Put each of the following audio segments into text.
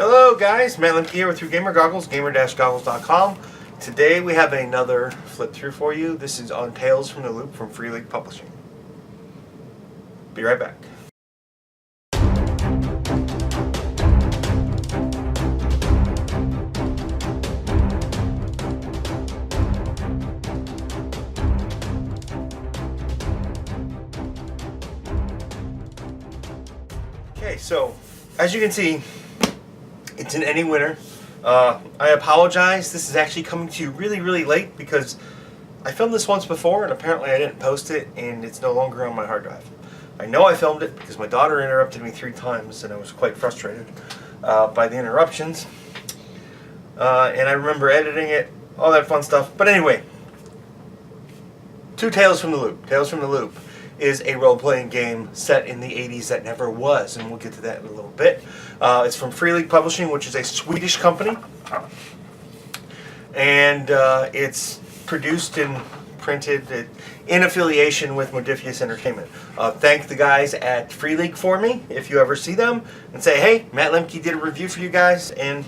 Hello guys, Matt Lemke here with Gamer Goggles, gamer-goggles.com. Today we have another flip through for you. This is on Tales from the Loop from Free League Publishing. Be right back. Okay, so as you can see, it's an any winner. I apologize. This is actually coming to you really late because I filmed this once before and apparently I didn't post it and it's no longer on my hard drive. I know I filmed it because my daughter interrupted me 3 times and I was quite frustrated by the interruptions. And I remember editing it, all that fun stuff. But anyway, Tales from the Loop. Tales from the Loop is a role-playing game set in the 80s that never was, and we'll get to that in a little bit. It's from Free League Publishing, which is a Swedish company, and it's produced and printed in affiliation with Modiphius Entertainment. Thank the guys at Free League for me, if you ever see them, and say, hey, Matt Lemke did a review for you guys, and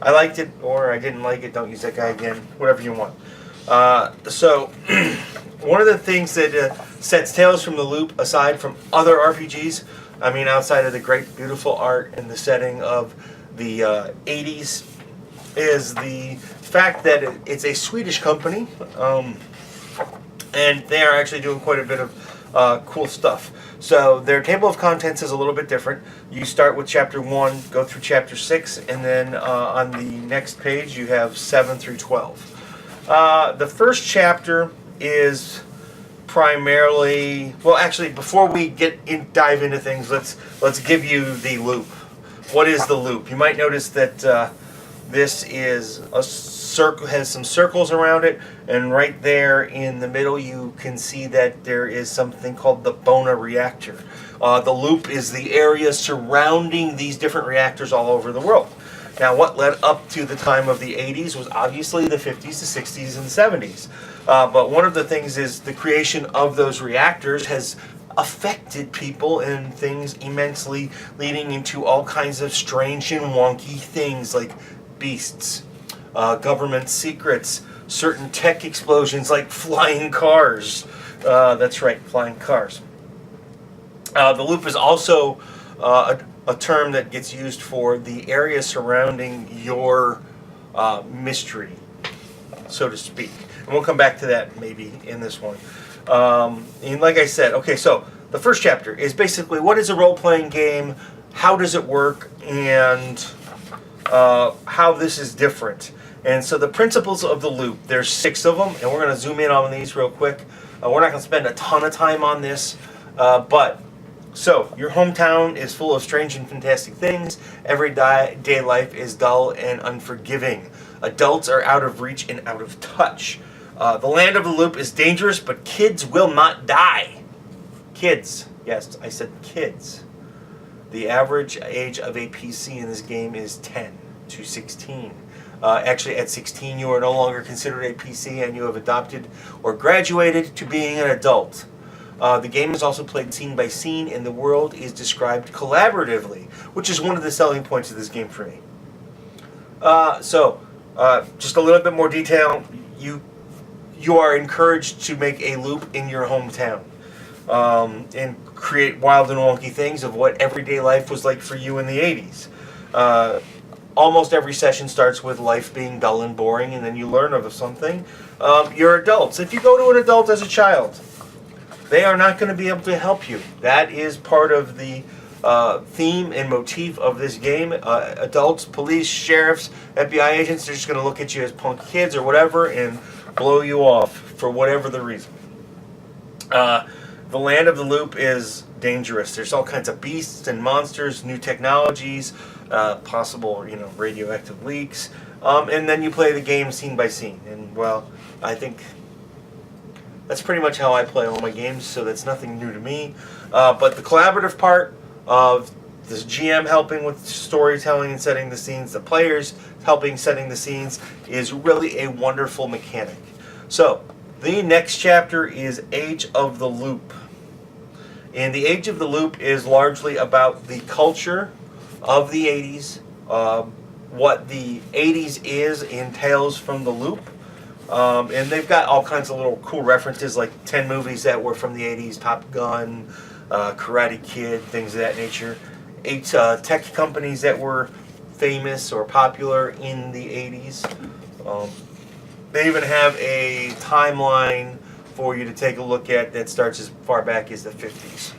I liked it, or I didn't like it, don't use that guy again, whatever you want. So, one of the things that sets Tales from the Loop aside from other RPGs, I mean outside of the great beautiful art and the setting of the 80s, is the fact that it's a Swedish company, and they are actually doing quite a bit of cool stuff. So their table of contents is a little bit different. You start with chapter 1, go through chapter 6, and then on the next page you have 7 through 12. The first chapter is primarily, well, actually, before we dive into things, let's give you the loop. What is the loop? You might notice that this is a circle, has some circles around it, and right there in the middle you can see that there is something called the Bona reactor. The loop is the area surrounding these different reactors all over the world. Now, what led up to the time of the 80s was obviously the 50s, the 60s, and the 70s. But one of the things is the creation of those reactors has affected people and things immensely, leading into all kinds of strange and wonky things like beasts, government secrets, certain tech explosions like flying cars. That's right, flying cars. The loop is also a term that gets used for the area surrounding your mystery, so to speak. And we'll come back to that maybe in this one. And like I said, okay, so the first chapter is basically what is a role-playing game, how does it work, and how this is different. And so the principles of the loop, there's 6 of them, and we're going to zoom in on these real quick. We're not going to spend a ton of time on this, so, your hometown is full of strange and fantastic things. Everyday life is dull and unforgiving. Adults are out of reach and out of touch. The land of the loop is dangerous, but kids will not die. Kids. Yes, I said kids. The average age of a PC in this game is 10 to 16. Actually, at 16, you are no longer considered a PC and you have adopted or graduated to being an adult. The game is also played scene by scene, and the world is described collaboratively, which is one of the selling points of this game for me. Just a little bit more detail. You are encouraged to make a loop in your hometown and create wild and wonky things of what everyday life was like for you in the 80s. Almost every session starts with life being dull and boring, and then you learn of something. You're adults. If you go to an adult as a child, they are not going to be able to help you. That is part of the theme and motif of this game. Adults, police, sheriffs, FBI agents, they're just going to look at you as punk kids or whatever and blow you off for whatever the reason. The land of the loop is dangerous. There's all kinds of beasts and monsters, new technologies, possible, radioactive leaks. And then you play the game scene by scene. And, well, I think that's pretty much how I play all my games, so that's nothing new to me. But the collaborative part of the GM helping with storytelling and setting the scenes, the players helping setting the scenes, is really a wonderful mechanic. So, the next chapter is Age of the Loop. And the Age of the Loop is largely about the culture of the 80s what the 80s is in Tales from the Loop. And they've got all kinds of little cool references, like 10 movies that were from the 80s, Top Gun, Karate Kid, things of that nature. 8 tech companies that were famous or popular in the 80s. They even have a timeline for you to take a look at that starts as far back as the 50s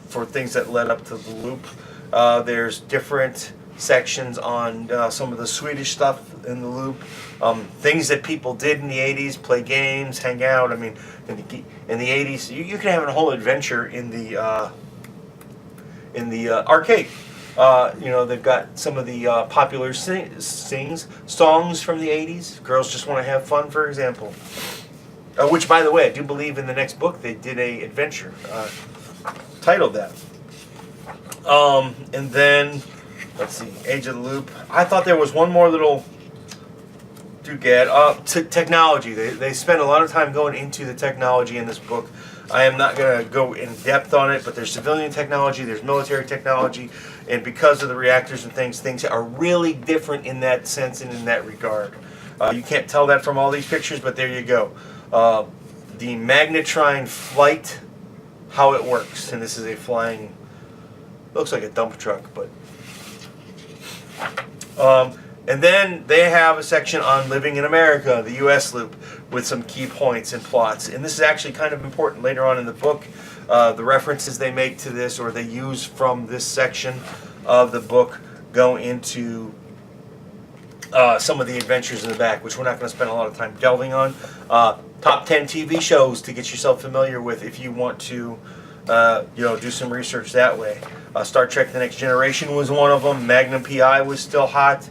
for things that led up to the loop. There's different sections on some of the Swedish stuff in the loop. Things that people did in the 80s, play games, hang out. I mean, in the 80s, you can have a whole adventure in the arcade. They've got some of the popular songs from the 80s. Girls Just Want to Have Fun, for example. Which, by the way, I do believe in the next book they did a adventure titled that. And then, let's see, Age of the Loop. I thought there was one more little doodad. Technology. They spend a lot of time going into the technology in this book. I am not going to go in depth on it, but there's civilian technology, there's military technology, and because of the reactors and things are really different in that sense and in that regard. You can't tell that from all these pictures, but there you go. The magnetron flight, how it works, and this is a flying, looks like a dump truck, but and then they have a section on living in America, the U.S. loop, with some key points and plots. And this is actually kind of important later on in the book. The references they make to this, or they use from this section of the book, go into some of the adventures in the back, which we're not going to spend a lot of time delving on. Top 10 TV shows to get yourself familiar with if you want to do some research that way. Star Trek The Next Generation was one of them. Magnum PI was still hot.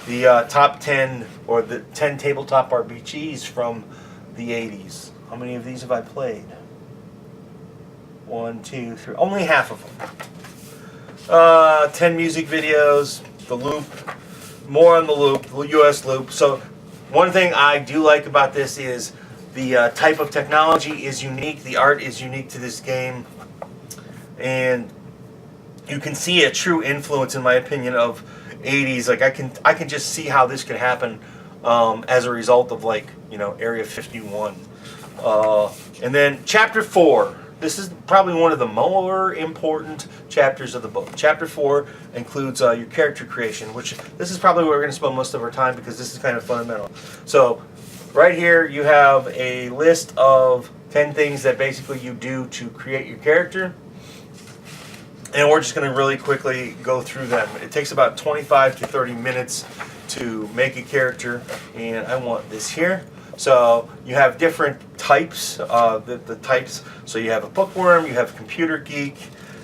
The top 10 or the 10 tabletop RPGs from the 80s. How many of these have I played? 1, 2, 3. Only half of them. 10 music videos. The loop. More on the loop. The US loop. So one thing I do like about this is the type of technology is unique. The art is unique to this game. And you can see a true influence, in my opinion, of 80s. Like I can just see how this could happen as a result of Area 51. And then chapter 4. This is probably one of the more important chapters of the book. Chapter 4 includes your character creation, which this is probably where we're going to spend most of our time because this is kind of fundamental. So right here you have a list of 10 things that basically you do to create your character. And we're just going to really quickly go through them. It takes about 25 to 30 minutes to make a character, and I want this here. So you have different types, the types. So you have a bookworm, you have a computer geek,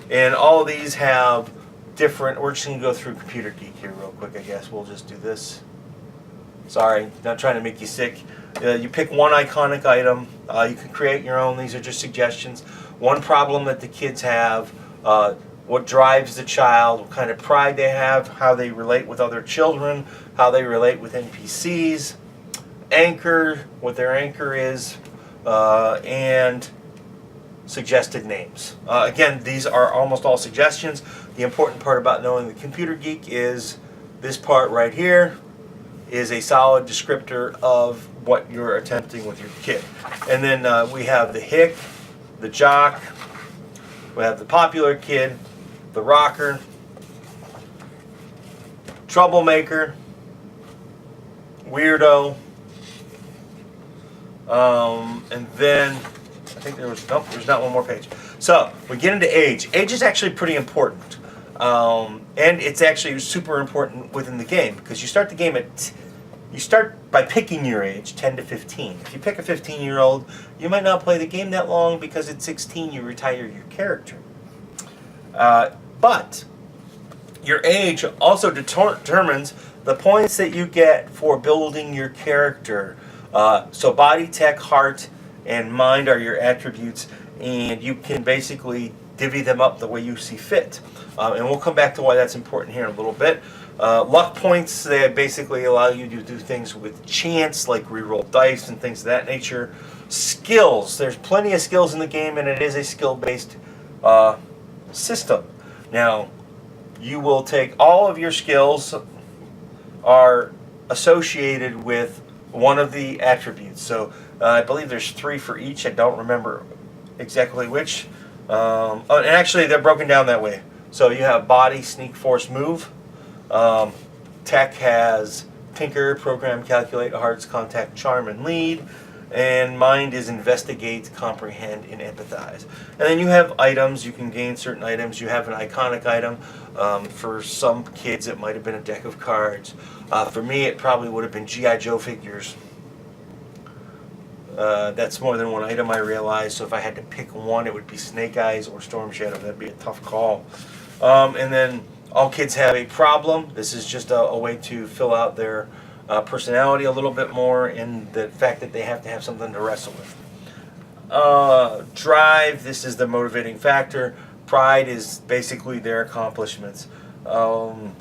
and all of these have different. We're just going to go through computer geek here real quick, I guess. We'll just do this. Sorry, not trying to make you sick. You pick one iconic item. You can create your own. These are just suggestions. One problem that the kids have. What drives the child, what kind of pride they have, how they relate with other children, how they relate with NPCs, anchor, what their anchor is, and suggested names. Again, these are almost all suggestions. The important part about knowing the computer geek is this part right here is a solid descriptor of what you're attempting with your kid. And then we have the hick, the jock, we have the popular kid, the rocker, troublemaker, weirdo, and then I think there's not one more page. So we get into age. Age is actually pretty important, and it's actually super important within the game because you start the game you start by picking your age, 10 to 15. If you pick a 15-year-old, you might not play the game that long because at 16 you retire your character. But your age also determines the points that you get for building your character. So body, tech, heart, and mind are your attributes, and you can basically divvy them up the way you see fit. And we'll come back to why that's important here in a little bit. Luck points, they basically allow you to do things with chance, like reroll dice and things of that nature. Skills, there's plenty of skills in the game, and it is a skill-based system. Now, you will take all of your skills are associated with one of the attributes. So I believe there's 3 for each. I don't remember exactly which. And actually, they're broken down that way. So you have body, sneak, force, move. Tech has tinker, program, calculate, hearts, contact, charm, and lead. And mind is investigate, comprehend, and empathize. And then you have items. You can gain certain items. You have an iconic item. For some kids, it might have been a deck of cards. For me, it probably would have been G.I. Joe figures. That's more than one item, I realize. So if I had to pick one, it would be Snake Eyes or Storm Shadow. That'd be a tough call. And then all kids have a problem. This is just a way to fill out their personality a little bit more, and the fact that they have to have something to wrestle with. Drive, this is the motivating factor. Pride is basically their accomplishments. And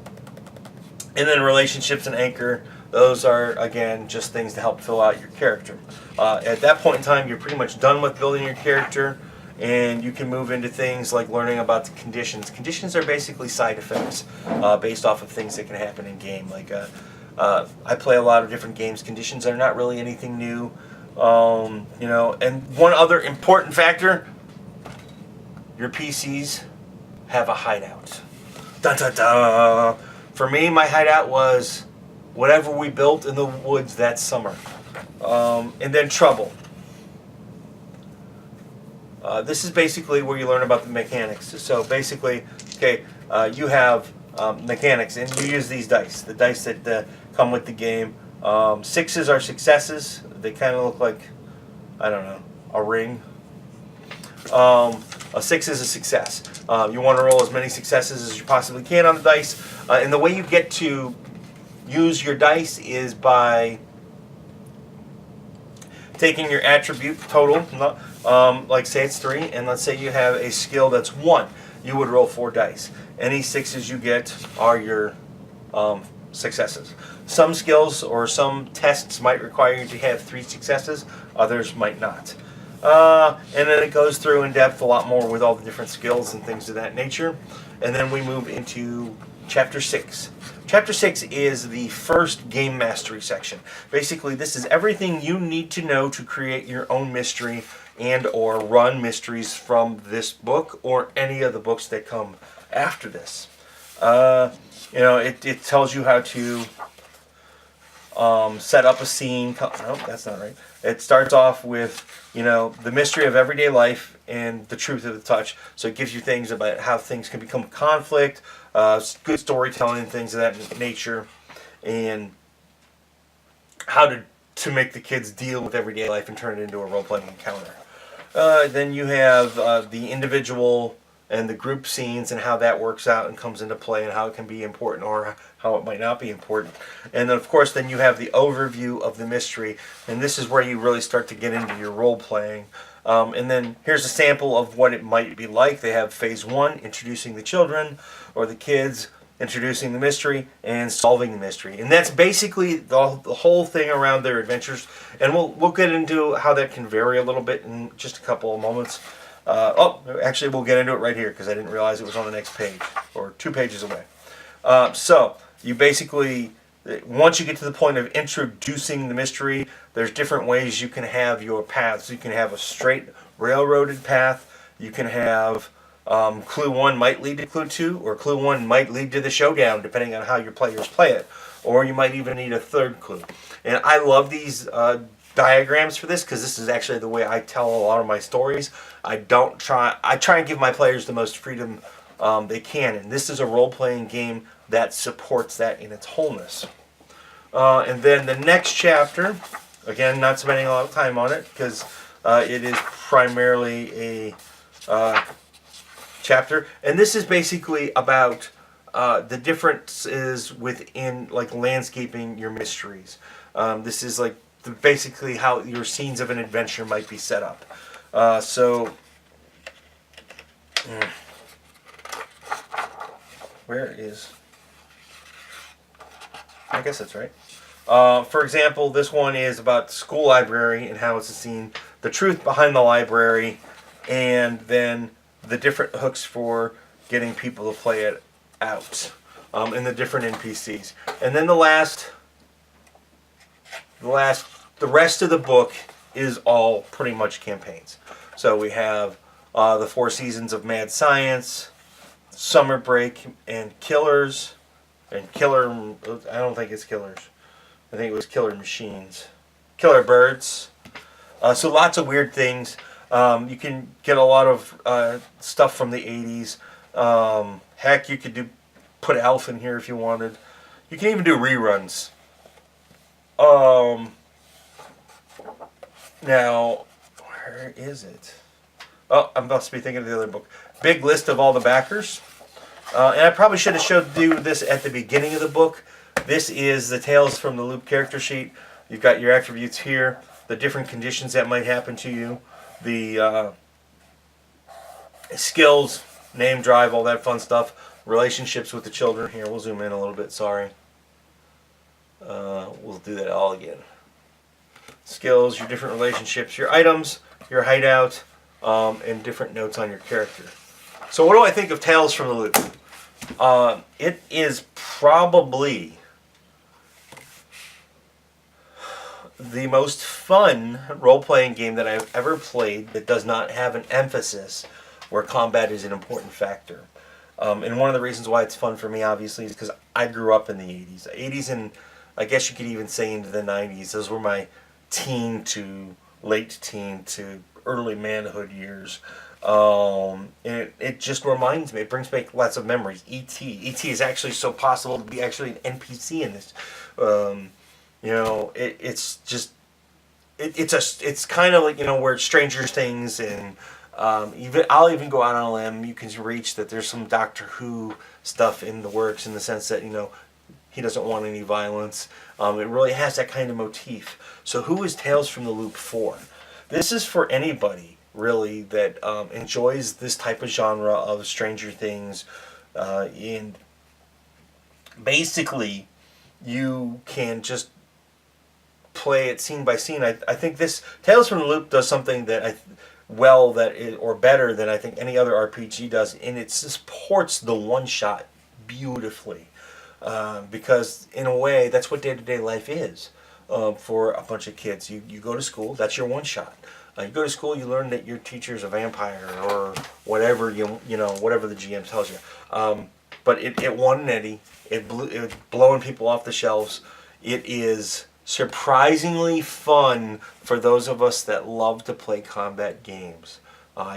then relationships and anchor, those are, again, just things to help fill out your character. At that point in time, you're pretty much done with building your character, and you can move into things like learning about the conditions. Conditions are basically side effects based off of things that can happen in game. Like I play a lot of different games. Conditions are not really anything new. And one other important factor, your PCs have a hideout. Dun, dun, dun. For me, my hideout was whatever we built in the woods that summer. And then trouble. This is basically where you learn about the mechanics. So basically, okay, you have mechanics, and you use these dice, the dice that come with the game. 6s are successes. They kind of look like, I don't know, a ring. A 6 is a success. You want to roll as many successes as you possibly can on the dice. And the way you get to use your dice is by taking your attribute total, like say it's 3, and let's say you have a skill that's 1. You would roll 4 dice. Any 6s you get are your successes. Some skills or some tests might require you to have 3 successes, others might not. And then it goes through in depth a lot more with all the different skills and things of that nature. And then we move into Chapter 6. Chapter 6 is the first game mastery section. Basically, this is everything you need to know to create your own mystery and or run mysteries from this book or any of the books that come after this. It tells you how to set up a scene. No, that's not right. It starts off with, the mystery of everyday life and the truth of the touch. So it gives you things about how things can become conflict, good storytelling, things of that nature, and how to make the kids deal with everyday life and turn it into a role-playing encounter. Then you have the individual and the group scenes and how that works out and comes into play and how it can be important or how it might not be important. And then, of course, then you have the overview of the mystery, and this is where you really start to get into your role-playing. And then here's a sample of what it might be like. They have Phase 1, introducing the children or the kids, introducing the mystery, and solving the mystery. And that's basically the whole thing around their adventures. And we'll get into how that can vary a little bit in just a couple of moments. Actually, we'll get into it right here because I didn't realize it was on the next page, or 2 pages away. So you basically, once you get to the point of introducing the mystery, there's different ways you can have your paths. You can have a straight railroaded path. You can have Clue 1 might lead to Clue 2, or Clue 1 might lead to the showdown, depending on how your players play it. Or you might even need a third clue. And I love these diagrams for this because this is actually the way I tell a lot of my stories. I try and give my players the most freedom they can, and this is a role-playing game that supports that in its wholeness. And then the next chapter, again, not spending a lot of time on it because it is primarily a chapter, and this is basically about the differences within like landscaping your mysteries. This is like basically how your scenes of an adventure might be set up. Where is... I guess that's right. For example, this one is about the school library and how it's a scene, the truth behind the library, and then the different hooks for getting people to play it out in the different NPCs. And then the rest of the book is all pretty much campaigns. So we have the 4 seasons of Mad Science, Summer Break, and Killers, and Killer. I don't think it's Killers. I think it was Killer Machines, Killer Birds. So lots of weird things. You can get a lot of stuff from the 80s. Heck, you could put Alf in here if you wanted. You can even do reruns. Now, where is it? Oh, I must be thinking of the other book. Big list of all the backers. And I probably should have showed you this at the beginning of the book. This is the Tales from the Loop character sheet. You've got your attributes here, the different conditions that might happen to you, the skills, name, drive, all that fun stuff, relationships with the children. Here, we'll zoom in a little bit, sorry. We'll do that all again. Skills, your different relationships, your items, your hideout, and different notes on your character. So what do I think of Tales from the Loop? It is probably the most fun role-playing game that I've ever played that does not have an emphasis where combat is an important factor. And one of the reasons why it's fun for me, obviously, is because I grew up in the 80s. 80s and I guess you could even say into the 90s. Those were my teen to late teen to early manhood years. And it just reminds me, it brings back lots of memories. E.T. E.T. is actually so possible to be actually an NPC in this. You know, it's just, it's kind of like, you know, where Stranger Things and I'll even go out on a limb, you can reach that there's some Doctor Who stuff in the works in the sense that, you know, he doesn't want any violence. It really has that kind of motif. So who is Tales from the Loop for? This is for anybody, really, that enjoys this type of genre of Stranger Things. And basically, you can just play it scene by scene. I think this Tales from the Loop does something that or better than I think any other RPG does, and it supports the one-shot beautifully. Because in a way, that's what day-to-day life is for a bunch of kids. You go to school, that's your one-shot. You go to school, you learn that your teacher's a vampire or whatever whatever the GM tells you. But it won an Eddie. It was blowing people off the shelves. It is surprisingly fun for those of us that love to play combat games.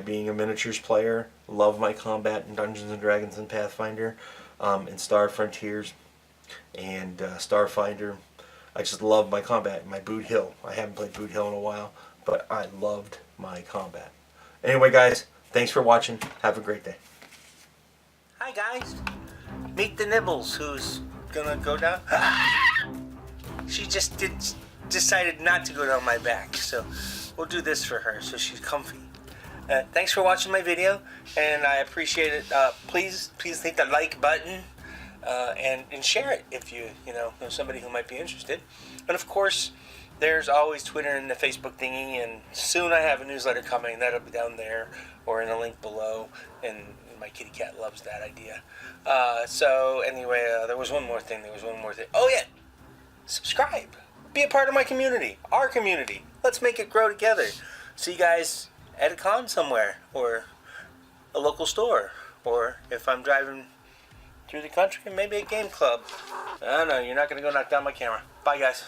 Being a miniatures player, love my combat in Dungeons and Dragons and Pathfinder, and Star Frontiers, and Starfinder. I just love my combat. My Boot Hill. I haven't played Boot Hill in a while, but I loved my combat. Anyway, guys, thanks for watching. Have a great day. Hi, guys. Meet the Nibbles, who's gonna go down. She just decided not to go down my back, so we'll do this for her so she's comfy. Thanks for watching my video, and I appreciate it. Please hit the like button and share it if you know somebody who might be interested. And of course, there's always Twitter and the Facebook thingy, and soon I have a newsletter coming. That'll be down there or in the link below, and my kitty cat loves that idea. So anyway, there was one more thing. Oh yeah, subscribe. Be a part of my community, our community. Let's make it grow together. See you guys at a con somewhere, or a local store, or if I'm driving through the country, maybe a game club. I don't know, you're not going to go knock down my camera. Bye, guys.